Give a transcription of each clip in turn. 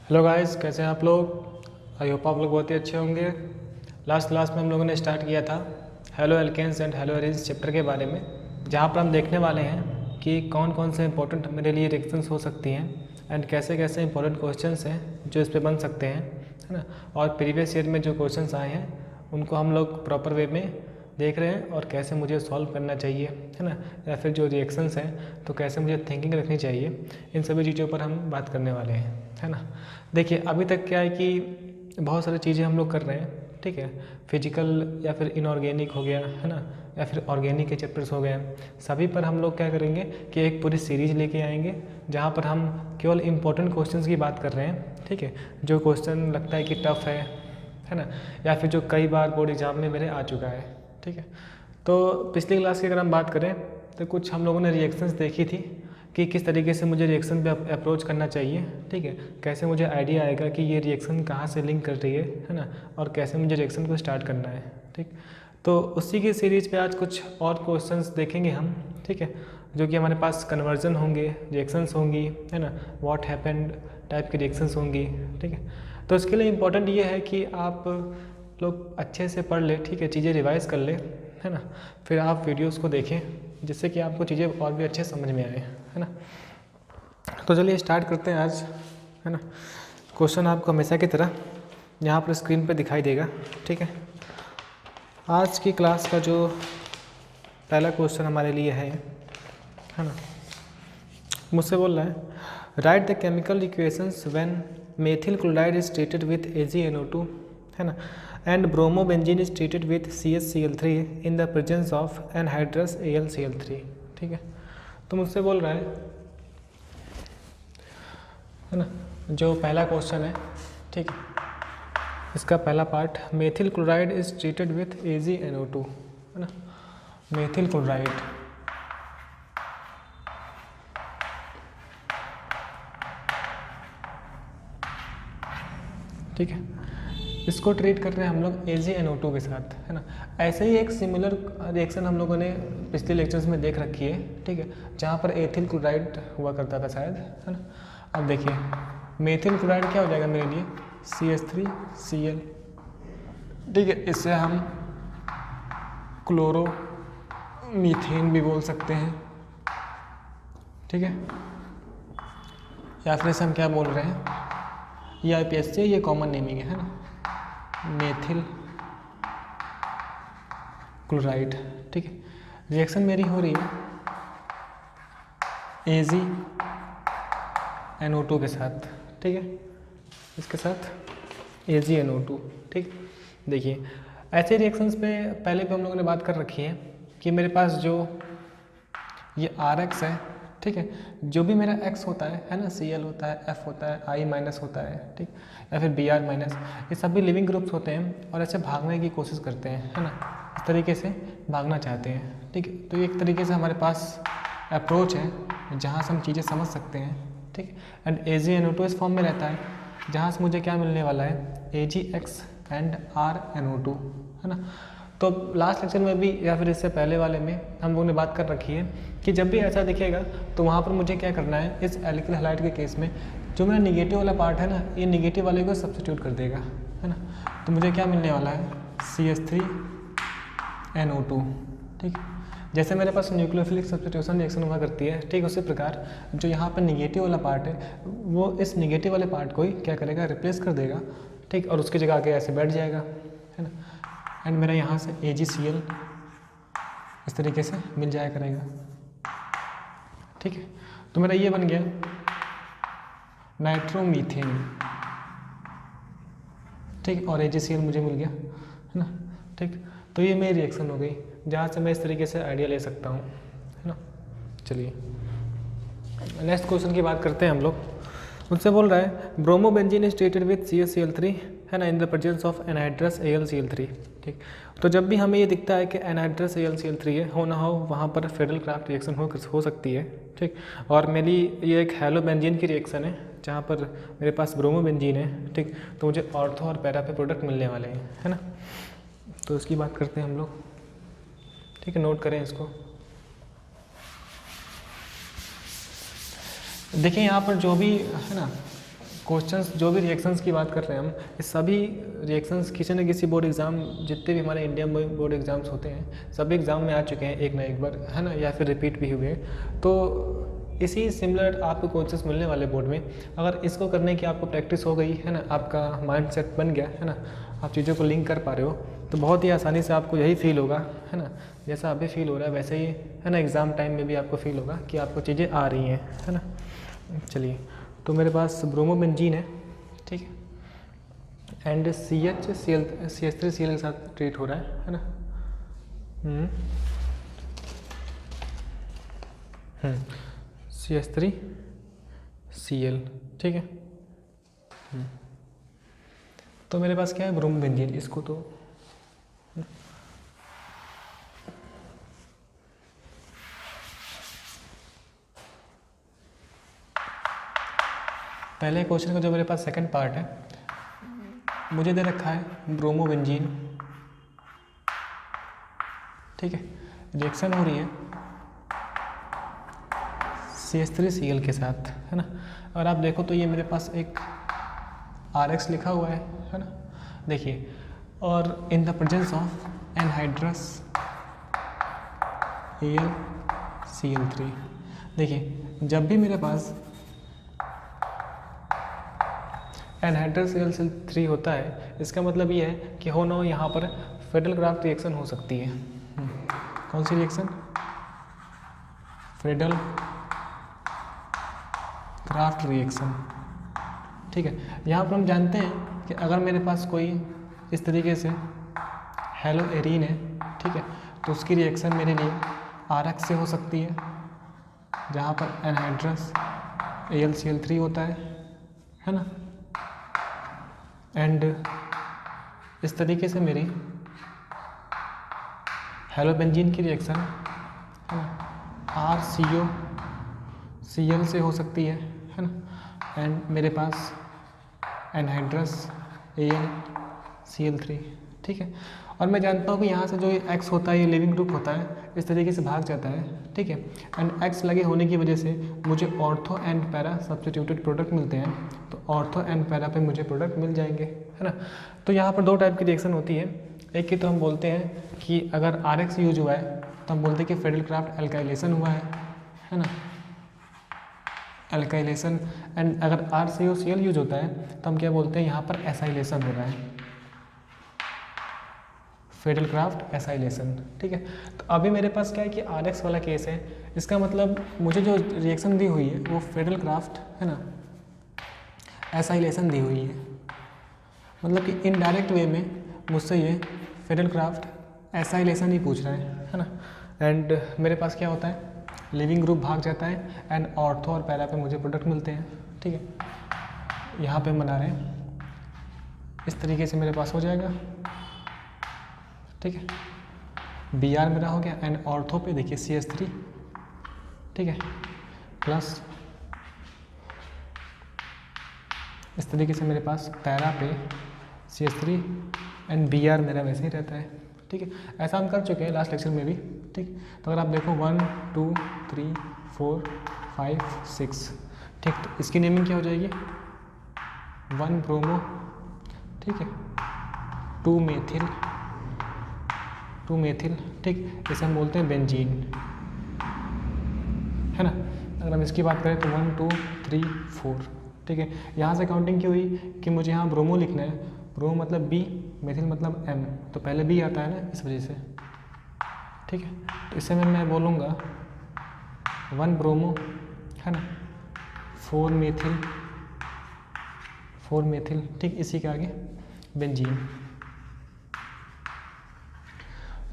Hello guys, कैसे हैं आप लोग। आई होप आप लोग बहुत ही अच्छे होंगे। लास्ट क्लास में हम लोगों ने स्टार्ट किया था haloalkanes and haloarenes chapter के बारे में, जहाँ पर हम देखने वाले हैं कि कौन कौन से इंपॉर्टेंट मेरे लिए रिएक्शंस हो सकती हैं एंड कैसे कैसे इंपॉर्टेंट क्वेश्चंस हैं जो इस पे बन सकते हैं, है ना। और प्रीवियस ईयर में जो क्वेश्चंस आए हैं उनको हम लोग प्रॉपर वे में देख रहे हैं और कैसे मुझे सॉल्व करना चाहिए, है ना, या फिर जो रिएक्शंस हैं तो कैसे मुझे थिंकिंग रखनी चाहिए, इन सभी चीज़ों पर हम बात करने वाले हैं, है ना। देखिए अभी तक क्या है कि बहुत सारी चीज़ें हम लोग कर रहे हैं, ठीक है। फिजिकल या फिर इनऑर्गेनिक हो गया, है ना, या फिर ऑर्गेनिक के चैप्टर्स हो गए, सभी पर हम लोग क्या करेंगे कि एक पूरी सीरीज़ लेके आएंगे जहाँ पर हम केवल इम्पोर्टेंट क्वेश्चंस की बात कर रहे हैं, ठीक है। जो क्वेश्चन लगता है कि टफ़ है ना, या फिर जो कई बार बोर्ड एग्जाम में मेरे आ चुका है, ठीक है। तो पिछली क्लास की अगर हम बात करें तो कुछ हम लोगों ने रिएक्शंस देखी थी कि किस तरीके से मुझे रिएक्शन पे अप्रोच करना चाहिए, ठीक है। कैसे मुझे आइडिया आएगा कि ये रिएक्शन कहाँ से लिंक कर रही है ना, और कैसे मुझे रिएक्शन को स्टार्ट करना है, ठीक। तो उसी की सीरीज़ पे आज कुछ और क्वेश्चंस देखेंगे हम, ठीक है, जो कि हमारे पास कन्वर्जन होंगे, रिएक्शंस होंगी, है ना, व्हाट हैपेंड टाइप की रिएक्शंस होंगी, ठीक है। तो इसके लिए इम्पोर्टेंट ये है कि आप लोग अच्छे से पढ़ ले, ठीक है, चीज़ें रिवाइज़ कर ले, है ना, फिर आप वीडियोस को देखें जिससे कि आपको चीज़ें और भी अच्छे समझ में आए, है ना। तो चलिए स्टार्ट करते हैं आज, है ना। क्वेश्चन आपको हमेशा की तरह यहाँ पर स्क्रीन पे दिखाई देगा, ठीक है। आज की क्लास का जो पहला क्वेश्चन हमारे लिए है ना, मुझसे बोल रहा है right the chemical equations when methyl chloride is treated with AgNO2, है ना, and bromobenzene is treated with CaCl3 in the presence of anhydrous AlCl3, ठीक है। तो मुझसे बोल रहा है ना, जो पहला क्वेश्चन है, ठीक है, इसका पहला part, methyl chloride is treated with AgNO2, है ना, मेथिल क्लोराइड, ठीक है, इसको ट्रीट कर रहे हैं हम लोग AgNO2 के साथ, है ना। ऐसे ही एक सिमिलर रिएक्शन हम लोगों ने पिछले लेक्चर्स में देख रखी है, ठीक है, जहाँ पर एथिल क्लोराइड हुआ करता था शायद, है ना। अब देखिए मेथिल क्लोराइड क्या हो जाएगा मेरे लिए, CH3Cl, ठीक है। इससे हम क्लोरो मीथेन भी बोल सकते हैं, ठीक है, या फिर इसे हम क्या बोल रहे हैं, ये IPSC ये कॉमन नेमिंग है ना, मेथिल क्लोराइड, ठीक है। रिएक्शन मेरी हो रही है AgNO2 के साथ, ठीक है, इसके साथ AgNO2, ठीक। देखिए ऐसे रिएक्शंस पे पहले भी हम लोगों ने बात कर रखी है कि मेरे पास जो ये RX है, ठीक है, जो भी मेरा X होता है ना, Cl होता है, F होता है, I माइनस होता है, ठीक, या फिर Br माइनस, ये सभी लिविंग ग्रुप्स होते हैं और ऐसे भागने की कोशिश करते हैं, है ना, इस तरीके से भागना चाहते हैं, ठीक है। तो एक तरीके से हमारे पास अप्रोच है जहाँ से हम चीज़ें समझ सकते हैं, ठीक। एंड AgNO2 इस फॉर्म में रहता है जहाँ से मुझे क्या मिलने वाला है, AgX एंड RNO2, है ना। तो लास्ट लेक्चर में भी या फिर इससे पहले वाले में हम लोगों ने बात कर रखी है कि जब भी ऐसा दिखेगा तो वहाँ पर मुझे क्या करना है, इस एल्किल हैलाइड के केस में जो मेरा निगेटिव वाला पार्ट है ना, ये निगेटिव वाले को सब्स्टिट्यूट कर देगा, है ना। तो मुझे क्या मिलने वाला है, CH3NO2, ठीक। जैसे मेरे पास न्यूक्लियोफिलिक सब्स्टिट्यूशन रिएक्शन हुआ करती है, ठीक, उसी प्रकार जो यहाँ पर निगेटिव वाला पार्ट है वो इस निगेटिव वाले पार्ट को ही क्या करेगा, रिप्लेस कर देगा, ठीक, और उसकी जगह आके ऐसे बैठ जाएगा, है ना। एंड मेरा यहाँ से AgCl इस तरीके से मिल जाया करेगा, ठीक है। तो मेरा ये बन गया नाइट्रोमीथेन, ठीक, और AgCl मुझे मिल गया, है ना, ठीक। तो ये मेरी रिएक्शन हो गई जहाँ से मैं इस तरीके से आइडिया ले सकता हूँ, है ना। चलिए नेक्स्ट क्वेश्चन की बात करते हैं हम लोग। मुझसे बोल रहा है bromobenzene is treated with CaCl3, है ना, in the presence of anhydrous AlCl3, ठीक। तो जब भी हमें ये दिखता है कि एनहाइड्रस AlCl3 है, हो ना हो वहाँ पर फेडरल क्राफ्ट रिएक्शन हो सकती है, ठीक। और मेरी ये एक हेलोबेंजीन की रिएक्शन है जहाँ पर मेरे पास ब्रोमोबेंजीन है, ठीक। तो मुझे ऑर्थो और पैरा पे प्रोडक्ट मिलने वाले हैं, है ना। तो इसकी बात करते हैं हम लोग, ठीक है, नोट करें इसको। देखिए यहाँ पर जो भी है ना क्वेश्चंस जो भी रिएक्शंस की बात कर रहे हैं हम, इस सभी रिएक्शंस किसी न किसी बोर्ड एग्ज़ाम, जितने भी हमारे इंडिया में बोर्ड एग्ज़ाम्स होते हैं सभी एग्ज़ाम में आ चुके हैं एक ना एक बार, है ना, या फिर रिपीट भी हुए। तो इसी सिमिलर आपको कोर्सेस मिलने वाले बोर्ड में, अगर इसको करने की आपको प्रैक्टिस हो गई है ना, आपका माइंड सेट बन गया है ना, आप चीज़ों को लिंक कर पा रहे हो, तो बहुत ही आसानी से आपको यही फील होगा, है ना, जैसा अभी फील हो रहा है वैसे ही, है ना, एग्ज़ाम टाइम में भी आपको फील होगा कि आपको चीज़ें आ रही हैं, है ना। चलिए, तो मेरे पास ब्रोमोबेंजीन है, ठीक है, एंड CH3Cl के साथ ट्रीट हो रहा है ना। CH3Cl, ठीक है। तो मेरे पास क्या है, ब्रोमोबेंजीन, इसको तो पहले क्वेश्चन का जो मेरे पास सेकंड पार्ट है, मुझे दे रखा है ब्रोमोबेंजीन, ठीक है, रिएक्शन हो रही है CH3Cl के साथ, है ना। और आप देखो तो ये मेरे पास एक RX लिखा हुआ है ना, देखिए, और in the presence of anhydrous AlCl3, देखिए, जब भी मेरे पास एनहाइड्रस AlCl3 होता है, इसका मतलब ये है कि हो ना हो यहाँ पर फ्रेडल क्राफ्ट रिएक्शन हो सकती है। कौन सी रिएक्शन? फ्रेडल क्राफ्ट रिएक्शन, ठीक है। यहाँ पर हम जानते हैं कि अगर मेरे पास कोई इस तरीके से हेलो एरीन है, ठीक है, तो उसकी रिएक्शन मेरे लिए RX से हो सकती है, जहाँ पर एनहाइड्रस AlCl3 होता है ना। एंड इस तरीके से मेरी हेलोबेंजीन की रिएक्शन RCOCl से हो सकती है ना। एंड मेरे पास एनहाइड्रस AlCl3, ठीक है। और मैं जानता हूँ कि यहाँ से जो X होता है, ये लिविंग ग्रुप होता है, इस तरीके से भाग जाता है, ठीक है। एंड X लगे होने की वजह से मुझे ortho and para substituted product मिलते हैं, तो ऑर्थो एंड पैरा पे मुझे प्रोडक्ट मिल जाएंगे, है ना। तो यहाँ पर दो टाइप की रिएक्शन होती है, एक की तो हम बोलते हैं कि अगर RX यूज हुआ है तो हम बोलते हैं कि फ्रेडल क्राफ्ट एल्काइलेशन हुआ है ना, एल्काइलेशन। एंड अगर RCOCl यूज होता है तो हम क्या बोलते हैं, यहाँ पर एसाइलेशन हो रहा है, फ्रेडल क्राफ्ट एसाइलेशन, ठीक है। तो अभी मेरे पास क्या है कि RX वाला केस है, इसका मतलब मुझे जो रिएक्शन दी हुई है वो फ्रेडल क्राफ्ट, है ना, एसाइलेशन दी हुई है, मतलब कि इनडायरेक्ट वे में मुझसे ये फ्रेडल क्राफ्ट एसाइलेशन ही पूछ रहा है ना। एंड मेरे पास क्या होता है, लिविंग ग्रुप भाग जाता है एंड ऑर्थो और पैरा पे मुझे प्रोडक्ट मिलते हैं, ठीक है। यहाँ पे हम बना रहे हैं, इस तरीके से मेरे पास हो जाएगा, ठीक है। Br मेरा हो गया एंड ऑर्थो पे देखिए CH3, ठीक है, प्लस इस तरीके से मेरे पास पैरा पे CH3 एंड Br मेरा वैसे ही रहता है, ठीक है। ऐसा हम कर चुके हैं लास्ट लेक्चर में भी, ठीक। तो अगर आप देखो 1 2 3 4 5 6, ठीक, तो इसकी नेमिंग क्या हो जाएगी, 1 ब्रोमो, ठीक है, 2 मेथिल, ठीक, इसे हम बोलते हैं बेंजीन, है ना। अगर हम इसकी बात करें तो 1 2 3 4, ठीक है। यहाँ से काउंटिंग क्यों हुई कि मुझे यहाँ ब्रोमो लिखना है, ब्रोमो मतलब B, मेथिल मतलब M, तो पहले B आता है ना, इस वजह से, ठीक है। तो इससे मैं बोलूँगा 1 ब्रोमो, है ना, 4 मेथिल, ठीक, इसी के आगे बेंजीन।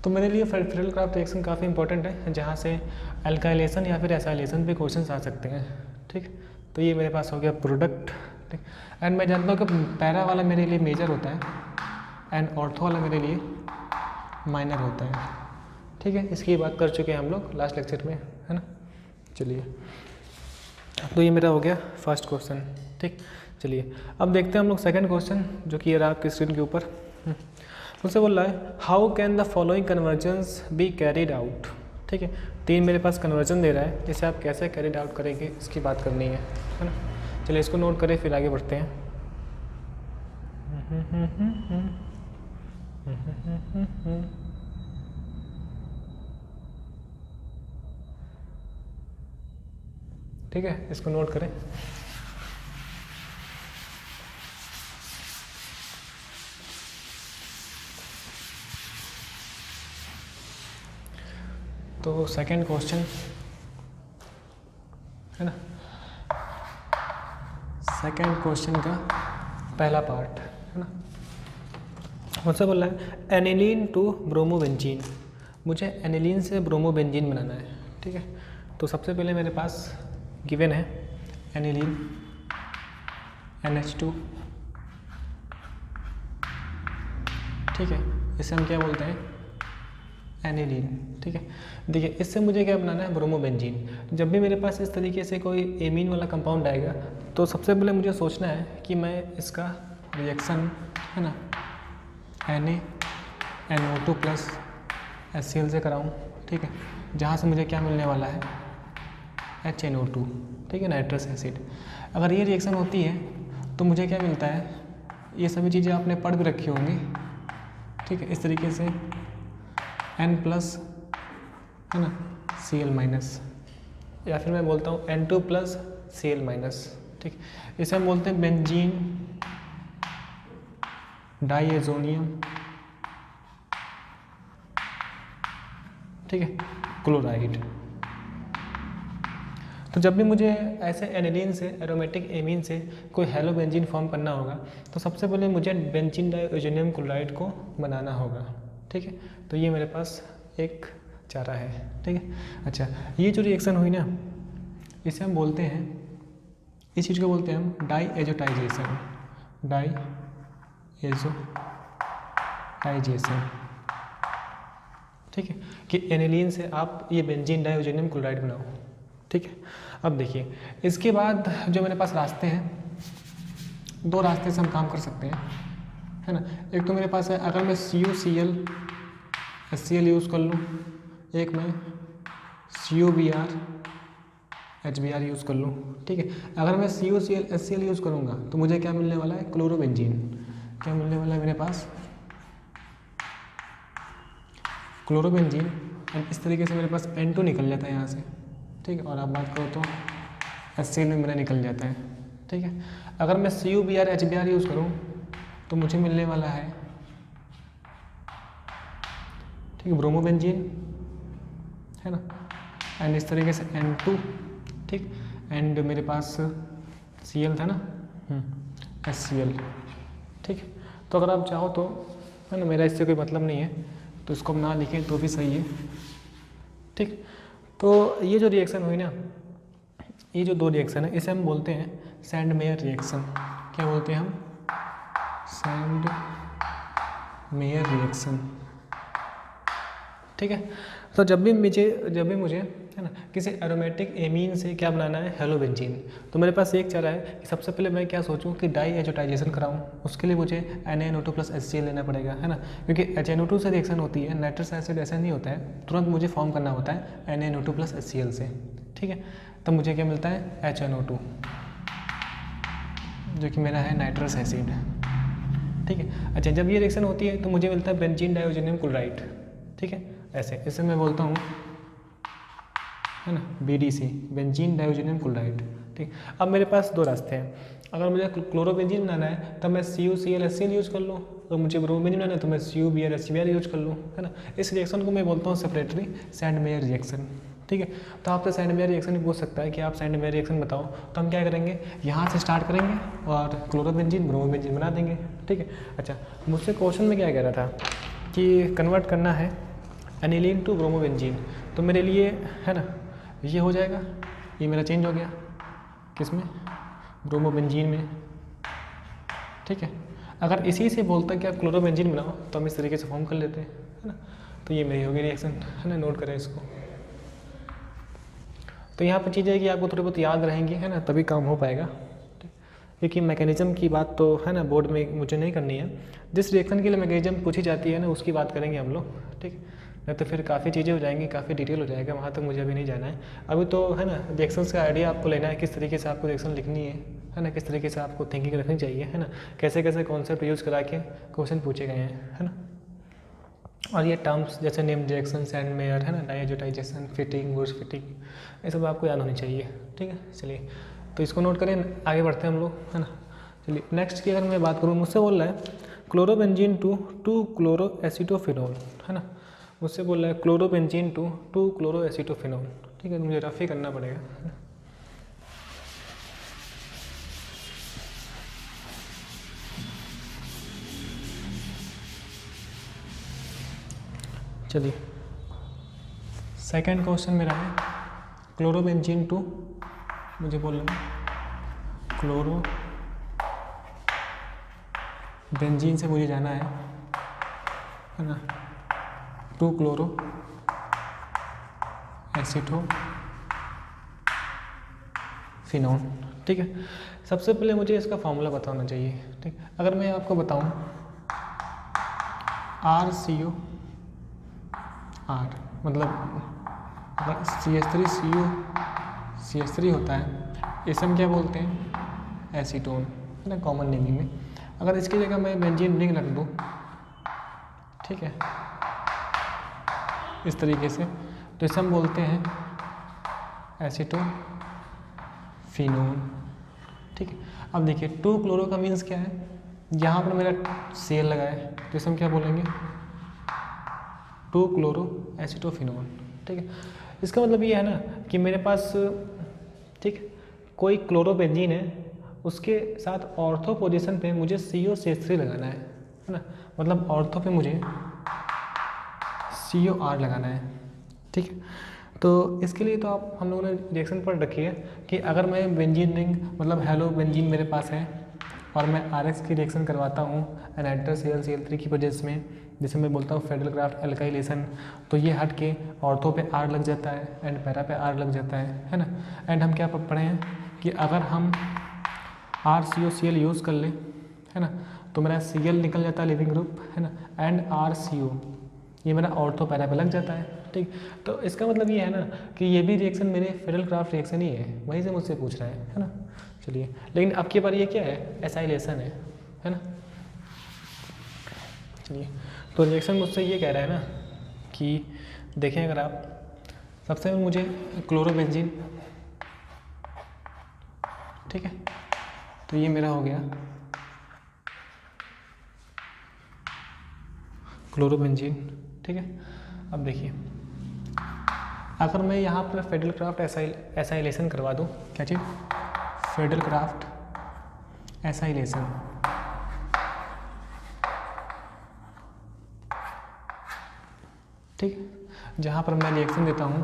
तो मेरे लिए फ्रेडल क्राफ्ट रिएक्शन काफ़ी इंपॉर्टेंट है, जहाँ से एल्काइलेशन या फिर एसाइलेशन पे क्वेश्चंस आ सकते हैं, ठीक। तो ये मेरे पास हो गया प्रोडक्ट, ठीक। एंड मैं जानता हूँ कि पैरा वाला मेरे लिए मेजर होता है एंड ऑर्थो वाला मेरे लिए माइनर होता है, ठीक है। इसकी बात कर चुके हैं हम लोग लास्ट लेक्चर में, है ना। चलिए, तो ये मेरा हो गया फर्स्ट क्वेश्चन, ठीक। चलिए अब देखते हैं हम लोग सेकंड क्वेश्चन, जो कि ये रहा आपकी स्क्रीन के ऊपर। मुझसे बोल रहा है how can the following convergence be carried out, ठीक है। 3 मेरे पास कन्वर्जन दे रहा है, इसे आप कैसे कैरिड आउट करेंगे इसकी बात करनी है ना। चलिए इसको नोट करें फिर आगे बढ़ते हैं। ठीक है, इसको नोट करें। तो सेकंड क्वेश्चन है ना, सेकंड क्वेश्चन का पहला पार्ट है ना, मुझसे बोल रहा है एनिलीन टू ब्रोमोबेंजीन। मुझे एनिलीन से ब्रोमोबेंजीन बनाना है। ठीक है, तो सबसे पहले मेरे पास गिवन है एनिलीन NH2। ठीक है, इसे हम क्या बोलते हैं, एनिलीन। ठीक है, देखिए इससे मुझे क्या बनाना है, ब्रोमोबेंजीन। जब भी मेरे पास इस तरीके से कोई एमीन वाला कंपाउंड आएगा तो सबसे पहले मुझे सोचना है कि मैं इसका रिएक्शन है ना NaNO2 प्लस HCl से कराऊँ। ठीक है, जहाँ से मुझे क्या मिलने वाला है, HNO2। ठीक है, नाइट्रस एसिड। अगर ये रिएक्शन होती है तो मुझे क्या मिलता है, ये सभी चीज़ें आपने पढ़ भी रखी होंगी। ठीक है, इस तरीके से N प्लस है ना Cl माइनस, या फिर मैं बोलता हूँ N2 प्लस Cl माइनस। ठीक, इसे हम बोलते हैं बेंजीन डाईएजोनियम। ठीक है, क्लोराइड। तो जब भी मुझे ऐसे एनिलीन से, एरोमेटिक एमीन से कोई हेलोबेंजीन फॉर्म करना होगा तो सबसे पहले मुझे बेंजीन डाईओजोनियम क्लोराइड को बनाना होगा। ठीक है, तो ये मेरे पास एक चारा है। ठीक है, अच्छा ये जो रिएक्शन हुई ना, इसे हम बोलते हैं, इस चीज़ को बोलते हैं हम डाईएजोटाइजेशन। डाईएजोटाइजेशन। ठीक है, कि एनिलीन से आप ये बेंजीन डाईओजोनियम क्लोराइड बनाओ। ठीक है, अब देखिए इसके बाद जो मेरे पास रास्ते हैं, दो रास्ते से हम काम कर सकते हैं है ना। एक तो मेरे पास है, अगर मैं CuCl HCl यूज़ कर लूँ, एक मैं CuBr HBr यूज़ कर लूँ। ठीक है, अगर मैं CuCl HCl यूज़ करूँगा तो मुझे क्या मिलने वाला है, क्लोरोबेंजीन। क्या मिलने वाला है मेरे पास, क्लोरोबेंजीन। एंड इस तरीके से मेरे पास N2 निकल जाता है यहाँ से। ठीक है, और आप बात करो तो HCl में मेरा निकल जाता है। ठीक है, अगर मैं CuBr HBr यूज़ करूँ तो मुझे मिलने वाला है, ठीक है, ब्रोमोबेंजीन है ना, एंड इस तरीके से N2। ठीक, एंड मेरे पास Cl था ना, HCl। ठीक, तो अगर आप चाहो तो है ना, मेरा इससे कोई मतलब नहीं है तो इसको हम ना लिखें तो भी सही है। ठीक, तो ये जो रिएक्शन हुई ना, ये जो दो रिएक्शन है, इसे हम बोलते हैं सैंड मेयर रिएक्शन। क्या बोलते हैं हम, सैंड मेयर रिएक्शन। ठीक है, तो जब भी मुझे है ना किसी एरोमेटिक एमीन से क्या बनाना है, हेलोबेंजीन, तो मेरे पास एक चारा है कि सबसे पहले मैं क्या सोचूं कि डाईएजोटाइजेशन कराऊं। उसके लिए मुझे NaNO2 प्लस HCl लेना पड़ेगा है ना, क्योंकि HNO2 से रिएक्शन होती है, नाइट्रस एसिड ऐसा नहीं होता है, तुरंत मुझे फॉर्म करना होता है NaNO2 प्लस HCl से। ठीक है, तब मुझे क्या मिलता है, HNO2, जो कि मेरा है नाइट्रस एसिड। ठीक है, अच्छा जब ये रिएक्शन होती है तो मुझे मिलता है बेंजीन डाईओजोनियम क्लोराइड। ठीक है, ऐसे इसे मैं बोलता हूँ है ना BDC, बेंजीन डाईओजोनियम क्लोराइड। ठीक, अब मेरे पास दो रास्ते हैं। अगर मुझे क्लोरोबेंजीन बनाना है तब मैं CuCl HCl यूज़ कर लूँ, और मुझे ब्रोमोबेंजीन बनाना है तो मैं CuBr HBr यूज़ कर लूँ है ना। इस रिएक्शन को मैं बोलता हूँ सेपरेटरी सैंड मेयर रिएक्शन। ठीक है, तो आपसे सैंड मेयर रिएक्शन भी पूछ सकता है कि आप सैंड मेयर रिएक्शन बताओ, तो हम क्या करेंगे, यहाँ से स्टार्ट करेंगे और क्लोरोबेंजीन ब्रोमोबेंजीन बना देंगे। ठीक है, अच्छा मुझसे क्वेश्चन में क्या कह रहा था कि कन्वर्ट करना है एनिलीन टू ब्रोमोबेंजीन, तो मेरे लिए है ना ये हो जाएगा, ये मेरा चेंज हो गया किसमें, ब्रोमोबेंजीन में। ठीक है, अगर इसी से बोलता कि आप क्लोरोबेंजीन बनाओ तो हम इस तरीके से फॉर्म कर लेते हैं है ना। तो ये मेरी होगी रिएक्शन है ना, नोट करें इसको। तो यहाँ पर चीज़ें कि आपको थोड़ी बहुत याद रहेंगी है ना, तभी काम हो पाएगा। क्योंकि मैकेनिज्म की बात तो है ना बोर्ड में मुझे नहीं करनी है, जिस रिएक्शन के लिए मैकेनिज्म पूछी जाती है ना उसकी बात करेंगे हम लोग। ठीक, नहीं तो फिर काफ़ी चीज़ें हो जाएंगी, काफ़ी डिटेल हो जाएगा, वहाँ तक मुझे अभी नहीं जाना है। अभी तो है ना रिएक्शंस का आइडिया आपको लेना है, किस तरीके से आपको रिएक्शन लिखनी है ना, किस तरीके से आपको थिंकिंग रखनी चाहिए, है ना, कैसे कैसे कॉन्सेप्ट यूज़ करा के क्वेश्चन पूछे गए हैं, है ना। और ये टर्म्स जैसे नेम रिएक्शन, एंड मेयर, है ना, डायजोटाइजेशन, फिटिंग, वुड्स फिटिंग, ये सब आपको याद होनी चाहिए। ठीक है, चलिए तो इसको नोट करें, आगे बढ़ते हैं हम लोग, है ना। चलिए नेक्स्ट की अगर मैं बात करूँ, मुझसे बोल रहा है क्लोरोबेंजीन टू क्लोरो एसिटोफिनोल, है ना, मुझसे बोल रहा है क्लोरोबेंजीन टू क्लोरो एसिटोफिनोल। ठीक है, मुझे रफ ही करना पड़ेगा, है ना। चलिए सेकंड क्वेश्चन मेरा है क्लोरोबेंजीन टू, मुझे बोल रहा है क्लोरो बेंजीन से मुझे जाना है ना, टू क्लोरो एसिटो फिनोल। ठीक है, सबसे पहले मुझे इसका फॉर्मूला पता होना चाहिए। ठीक, अगर मैं आपको बताऊं RCO R मतलब CH3 होता है, इसे हम क्या बोलते हैं, एसीटोन, है ना, कॉमन नेमिंग में। अगर इसकी जगह मैं बेंजीन रिंग रख दूँ, ठीक है, इस तरीके से, तो इसे हम बोलते हैं एसीटोफिनोन। ठीक है, अब देखिए टू क्लोरो का मीन्स क्या है, यहाँ पर मेरा Cl लगा है, तो इसे हम क्या बोलेंगे, टू क्लोरो एसिटोफिनोन। ठीक है, इसका मतलब ये है ना कि मेरे पास, ठीक, कोई क्लोरोबेंजीन है, उसके साथ ऑर्थो पोजीशन पे मुझे COCH3 लगाना है ना, मतलब ऑर्थो पे मुझे COR लगाना है। ठीक है, तो इसके लिए तो आप हम लोगों ने रिएक्शन पढ़ रखी है कि अगर मैं बेंजीन रिंग मतलब हेलो बेंजीन मेरे पास है और मैं RX की रिएक्शन करवाता हूँ एनाइड्रस Cl की वजह में, जैसे मैं बोलता हूँ फेडरल एल्काइलेशन, तो ये हट के ऑर्थो पे R लग जाता है एंड पैरा पे R लग जाता है ना। एंड हम क्या पढ़े हैं कि अगर हम RCOCl यूज़ कर लें, है ना, तो मेरा Cl निकल जाता है लिविंग ग्रुप, है ना, एंड RCO ये मेरा ऑर्थो पैरा पे लग जाता है। ठीक, तो इसका मतलब ये है ना कि ये भी रिएक्शन मेरे फेडरल क्राफ्ट रिएक्शन ही है, वहीं से मुझसे पूछ रहा है ना। चलिए, लेकिन अब की बार ये क्या है, एसाइलेशन है ना। चलिए, तो रिएक्शन मुझसे ये कह रहा है ना कि देखें, अगर आप सबसे पहले मुझे क्लोरोबेंजीन, ठीक है, तो ये मेरा हो गया क्लोरोबेंजीन। ठीक है, अब देखिए अगर मैं यहाँ पर फेडरल क्राफ्ट एसाइलेशन करवा दूँ, क्या चीज़, फेडरल क्राफ्ट एसाइलेशन, ठीक, जहाँ पर मैं रिएक्शन देता हूँ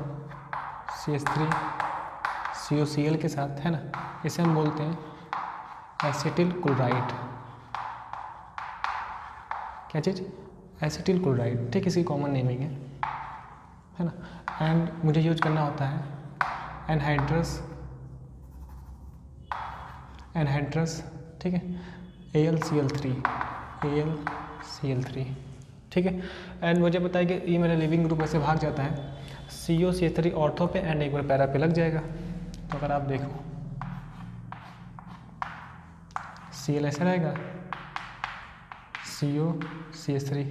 CH3 COCl के साथ, है ना, इसे हम बोलते हैं एसिटिल क्लोराइड। क्या चीज़, एसिटिल क्लोराइड। ठीक, इसी कॉमन नेमिंग है ना। एंड मुझे यूज करना होता है एनहाइड्रस, ठीक है, AlCl3, ठीक है। एंड मुझे पता है कि ये मेरा लिविंग ग्रुप ऐसे भाग जाता है, COCH3 ऑर्थो पे एंड एक बार पैरा पे लग जाएगा। तो अगर आप देखो Cl ऐसा रहेगा, COCH3,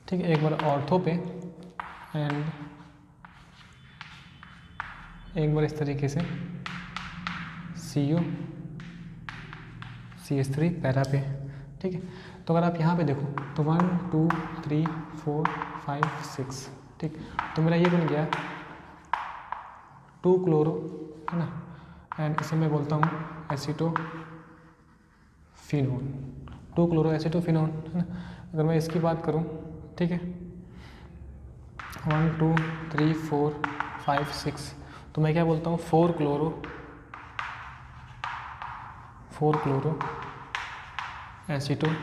ठीक है, एक बार ऑर्थो पे एंड एक बार इस तरीके से COCH3 पैरा पे। ठीक है, तो अगर आप यहाँ पे देखो तो 1 2 3 4 5 6, ठीक, तो मेरा ये बन गया 2 क्लोरो, है ना, एंड इसे मैं बोलता हूँ एसिटोफिनोन, 2 क्लोरो एसिटोफिनोन, है ना। अगर मैं इसकी बात करूँ, ठीक है, 1 2 3 4 5 6, तो मैं क्या बोलता हूँ 4 क्लोरो एसिटोफिनोन,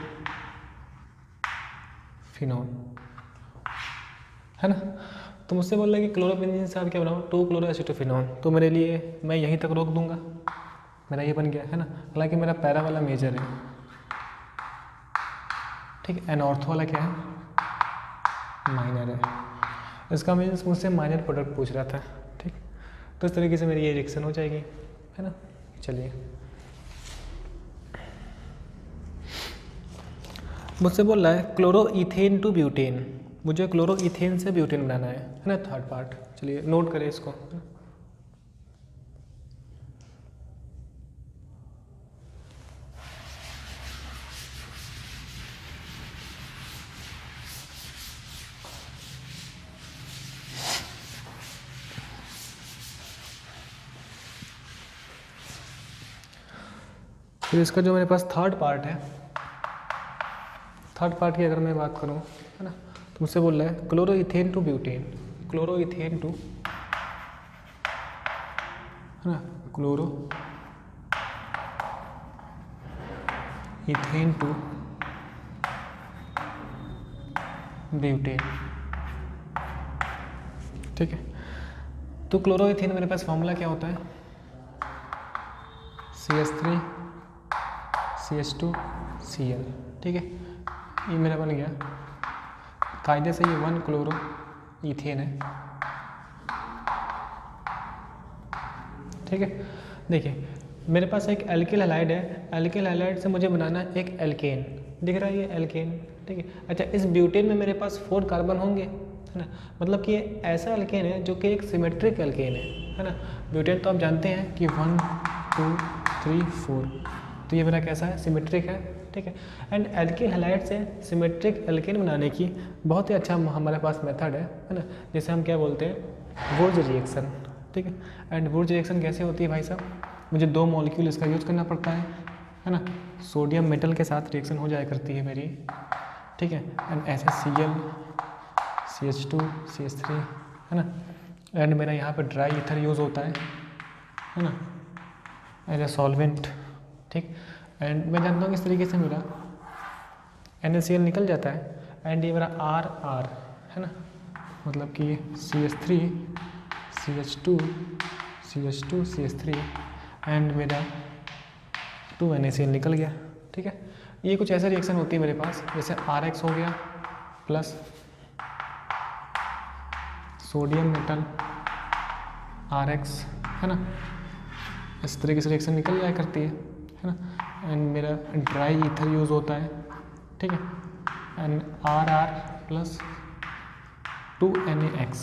है ना। तो मुझसे बोल रहा है कि क्लोरोबेंजीन से आप क्या बनाओ, 2 क्लोरो एसिटोफिनोन, तो मेरे लिए मैं यहीं तक रोक दूंगा, मेरा ये बन गया, है ना। हालांकि मेरा पैरा वाला मेजर है, ठीक है, एंड ऑर्थो वाला क्या है, माइनर है। इसका मीन्स मुझसे माइनर प्रोडक्ट पूछ रहा था, ठीक। तो इस तरीके से मेरी ये रिएक्शन हो जाएगी, है ना। चलिए, मुझसे बोल रहा है क्लोरोइथेन टू ब्यूटेन, मुझे क्लोरोइथेन से ब्यूटेन बनाना है ना, थर्ड पार्ट। चलिए नोट करें इसको। फिर इसका जो मेरे पास थर्ड पार्ट है, थर्ड पार्ट की अगर मैं बात करूं, है ना, तो मुझसे बोल रहा है chloroethane to butane, chloroethane to, है ना, क्लोरोइथेन टू ब्यूटेन, ठीक है। तो क्लोरोइथेन मेरे पास फॉर्मूला क्या होता है, CH3 CH2 Cl, ठीक है। ये मेरा बन गया, कायदे से ये 1 क्लोरोइथेन है, ठीक है। देखिए मेरे पास एक एल्किल हैलाइड है, एल्किल हैलाइड से मुझे बनाना है एक एल्केन, दिख रहा है ये एल्केन, ठीक है। अच्छा, इस ब्यूटेन में मेरे पास 4 कार्बन होंगे, है ना, मतलब कि ये ऐसा एल्केन है जो कि एक सिमेट्रिक एल्केन है ना। ब्यूटेन तो आप जानते हैं कि 1 2 3 4, तो ये मेरा कैसा है, सिमेट्रिक है, ठीक है। एंड एल्किल हैलाइड से सिमेट्रिक एल्केन बनाने की बहुत ही अच्छा हमारे पास मेथड है ना, जिसे हम क्या बोलते हैं, वुर्ज रिएक्शन, ठीक है। एंड वुर्ज रिएक्शन कैसे होती है भाई साहब, मुझे 2 मॉलिक्यूल इसका यूज़ करना पड़ता है ना, सोडियम मेटल के साथ रिएक्शन हो जाया करती है मेरी, ठीक है। एंड ऐसे Cl CH2 CH3, है ना। एंड मेरा यहाँ पर ड्राई ईथर यूज़ होता है ना, एज ए सॉल्वेंट, ठीक। एंड मैं जानता हूँ किस तरीके से मेरा NaCl निकल जाता है, एंड ये मेरा RR है ना, मतलब कि CH3 CH2 CH2 CH3 and मेरा 2 NaCl निकल गया, ठीक है। ये कुछ ऐसा रिएक्शन होती है मेरे पास, जैसे RX हो गया प्लस सोडियम मेटल RX, है ना, इस तरीके से रिएक्शन निकल जाया करती है ना। एंड मेरा ड्राई ईथर यूज़ होता है, ठीक है। एंड RR प्लस 2 NaX,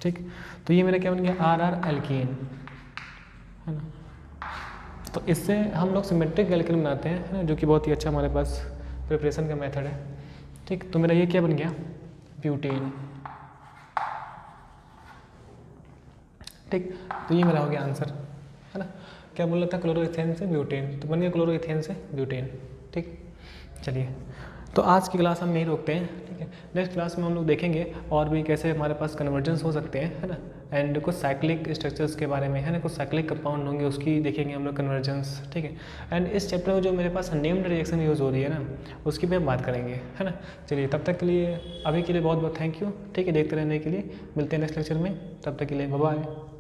ठीक। तो ये मेरा क्या बन गया, RR एल्केन, है ना। तो इससे हम लोग सिमेट्रिक एल्केन बनाते हैं, है ना, जो कि बहुत ही अच्छा हमारे पास प्रिपरेशन का मेथड है, ठीक। तो मेरा ये क्या बन गया, ब्यूटेन, ठीक। तो ये मेरा हो गया आंसर, है ना। क्या बोल रहा था, क्लोरोइथेन से ब्यूटेन, तो बन गया क्लोरोइथेन से ब्यूटेन, ठीक। चलिए, तो आज की क्लास हम यहीं रोकते हैं, ठीक है। नेक्स्ट क्लास में हम लोग देखेंगे और भी कैसे हमारे पास कन्वर्जेंस हो सकते हैं, है ना, एंड कुछ साइक्लिक स्ट्रक्चर्स के बारे में, है ना, कुछ साइक्लिक कंपाउंड होंगे उसकी देखेंगे हम लोग कन्वर्जेंस, ठीक है। एंड इस चैप्टर में जो मेरे पास नेम्ड रिएक्शन यूज़ हो रही है ना, उसकी भी हम बात करेंगे, है ना। चलिए, तब तक के लिए, अभी के लिए बहुत बहुत थैंक यू, ठीक है, देखते रहने के लिए। मिलते हैं नेक्स्ट लेक्चर में, तब तक के लिए बाय बाय।